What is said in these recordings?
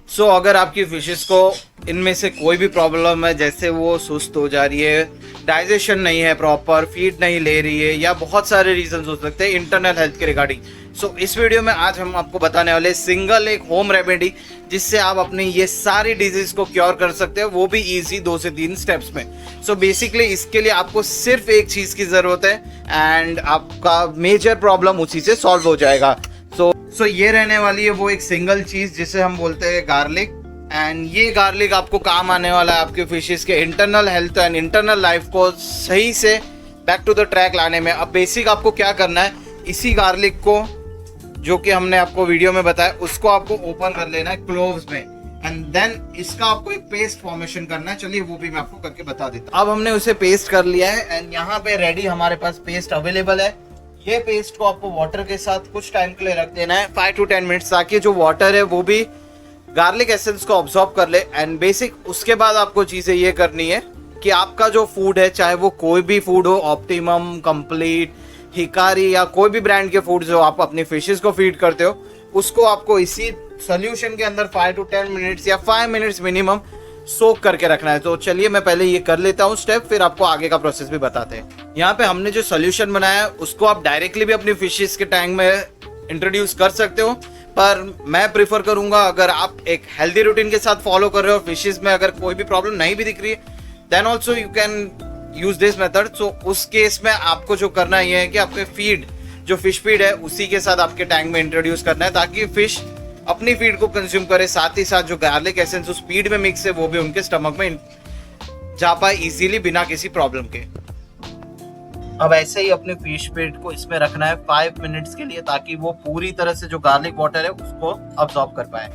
सो अगर आपकी फिशेस को इनमें से कोई भी प्रॉब्लम है, जैसे वो सुस्त हो जा रही है, डाइजेशन नहीं है प्रॉपर, फीड नहीं ले रही है, या बहुत सारे रीजंस हो सकते हैं इंटरनल हेल्थ के रिगार्डिंग, सो इस वीडियो में आज हम आपको बताने वाले सिंगल एक होम रेमेडी जिससे आप अपनी ये सारी डिजीज को क्योर कर सकते हो, वो भी इजी 2 से 3 स्टेप्स में। सो बेसिकली इसके लिए आपको सिर्फ एक चीज की जरूरत है एंड आपका मेजर प्रॉब्लम उसी से सॉल्व हो जाएगा। सो ये रहने वाली है वो एक सिंगल चीज जिसे हम बोलते हैं गार्लिक। एंड ये गार्लिक आपको काम आने वाला है आपके फिशेस के internal health and internal life को सही से बैक टू द ट्रैक लाने में। अब बेसिक आपको क्या करना है, इसी गार्लिक को जो कि हमने आपको वीडियो में बताया उसको आपको ओपन कर लेना है क्लोव्स में, एंड देन इसका आपको एक पेस्ट फॉर्मेशन करना है। चलिए वो भी मैं आपको करके बता देता हूँ। अब हमने उसे पेस्ट कर लिया है एंड यहाँ पे रेडी हमारे पास पेस्ट अवेलेबल है। ये पेस्ट को आपको वाटर के साथ कुछ टाइम के लिए रख देना है, 5 to 10 मिनट्स, ताकि जो वाटर है वो भी गार्लिक एसेंस को ऑब्जॉर्ब कर ले। एंड बेसिक उसके बाद आपको चीज़ें ये करनी है कि आपका जो फूड है, चाहे वो कोई भी फूड हो, ऑप्टिमम, कंप्लीट, हिकारी या कोई भी ब्रांड के फूड जो आप अपनी फिशेस को फीड करते हो, उसको आपको इसी सोल्यूशन के अंदर 5 to 10 मिनट्स या 5 मिनट्स मिनिमम सोक करके रखना है। तो चलिए मैं पहले ये कर लेता हूँ स्टेप, फिर आपको आगे का प्रोसेस भी बताते हैं। यहाँ पे हमने जो सोल्यूशन बनाया है उसको आप डायरेक्टली भी अपनी फिशेस के टैंक में इंट्रोड्यूस कर सकते हो, पर मैं प्रीफर करूंगा अगर आप एक हेल्दी रूटीन के साथ फॉलो कर रहे हो, फिशेस में अगर कोई भी प्रॉब्लम नहीं भी दिख रही है, then also you can use this method. So उस केस में आपको जो करना ये है कि आपके फीड जो फिश फीड है उसी के साथ आपके टैंक में इंट्रोड्यूस करना है, ताकि फिश अपनी फीड को कंज्यूम करे, साथ ही साथ जो गार्लिक एसेंस उस फीड में मिक्स है वो भी उनके स्टमक में जा पाए इजीली बिना किसी प्रॉब्लम के। अब ऐसे ही अपने फिश फीड को इसमें रखना है 5 मिनट्स के लिए, ताकि वो पूरी तरह से जो गार्लिक वाटर है उसको अब्सॉर्ब कर पाए।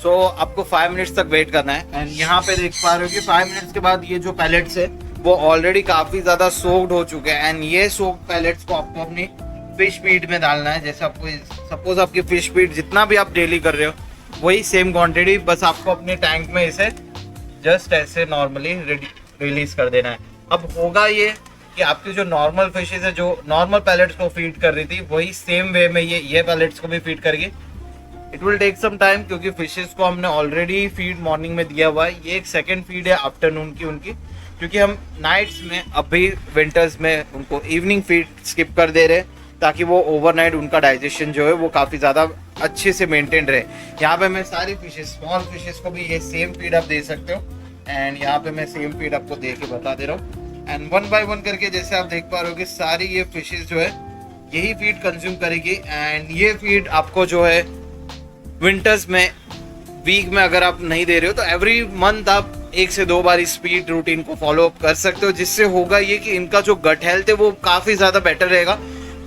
सो आपको 5 मिनट्स तक वेट करना है। एंड यहाँ पे देख पा रहे हो कि 5 मिनट्स के बाद ये जो पैलेट्स है वो ऑलरेडी काफी ज्यादा सोक्ड हो चुके हैं। एंड ये सोक्ड पैलेट्स को आपको अपनी फिश फीड में डालना है। जैसे आपको सपोज आपकी फिश फीड जितना भी आप डेली कर रहे हो वही सेम क्वांटिटी, बस आपको अपने टैंक में इसे जस्ट ऐसे नॉर्मली रिलीज कर देना है। अब होगा ये कि आपकी जो नॉर्मल फिशेज है, जो नॉर्मल पैलेट्स को फीड कर रही थी, वही सेम वे में ये पैलेट्स को भी फीड करेगी। It will take some time, क्योंकि फिशेज को हमने ऑलरेडी फीड मॉर्निंग में दिया हुआ है। ये एक सेकेंड फीड है आफ्टरनून की उनकी, क्योंकि हम नाइट्स में अभी विंटर्स में उनको इवनिंग फीड स्किप कर दे रहे हैं, ताकि वो ओवरनाइट उनका डाइजेशन जो है वो काफ़ी ज़्यादा अच्छे से मेंटेन रहे। यहाँ पे मैं सारी फिशेस, स्मॉल फिशेस को भी ये सेम फीड आप दे सकते हो। एंड यहाँ पे मैं सेम फीड आपको दे के बता दे रहा हूँ। एंड 1 by 1 करके जैसे आप देख पा रहे हो कि सारी ये फिशेस जो है यही फीड कंज्यूम करेगी। एंड ये फीड आपको जो है विंटर्स में वीक में अगर आप नहीं दे रहे हो तो एवरी मंथ आप 1 से 2 बार इस फीड रूटीन को फॉलो अप कर सकते हो, जिससे होगा ये कि इनका जो गट हेल्थ है वो काफ़ी ज़्यादा बेटर रहेगा।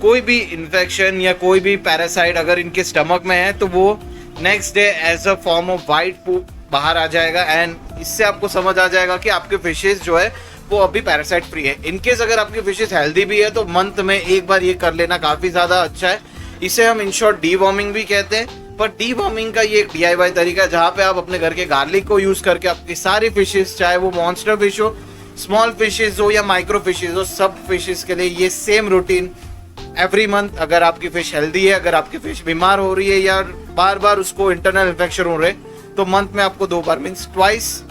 कोई भी इन्फेक्शन या कोई भी पैरासाइट अगर इनके स्टमक में है तो वो next day as a form of white poop बाहर आ जाएगा। एंड इससे आपको समझ आ जाएगा कि आपके फिशेस जो है वो अभी पैरासाइट फ्री है। इनकेस अगर आपकी फिशेस हेल्दी भी है तो मंथ में एक बार ये कर लेना काफ़ी ज़्यादा अच्छा है। इसे हम इन शॉर्ट डीवॉर्मिंग भी कहते हैं, पर डीवॉर्मिंग का ये एक DIY तरीका है जहाँ पे आप अपने घर के गार्लिक को यूज़ करके आपकी सारी फिशेस, चाहे वो मॉन्स्टर फिश हो, स्मॉल फिशेज हो या माइक्रो फिशेज हो, सब फिशेस के लिए ये सेम रूटीन एवरी मंथ। अगर आपकी फिश हेल्दी है, अगर आपकी फिश बीमार हो रही है या बार बार उसको इंटरनल इन्फेक्शन हो रहे, तो मंथ में आपको 2 बार मीन्स ट्वाइस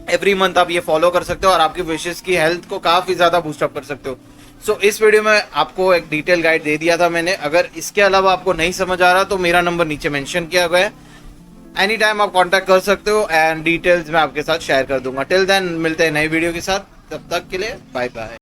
एवरी मंथ आप ये फॉलो कर सकते हो और आपकी फिशेस की हेल्थ को काफ़ी ज़्यादा बूस्टअप कर सकते हो। सो इस वीडियो में आपको एक डिटेल गाइड दे दिया था मैंने। अगर इसके अलावा आपको नहीं समझ आ रहा तो मेरा नंबर नीचे मेंशन किया गया है, एनी टाइम आप कांटेक्ट कर सकते हो एंड डिटेल्स मैं आपके साथ शेयर कर दूंगा। टिल देन मिलते हैं नई वीडियो के साथ, तब तक के लिए बाय बाय।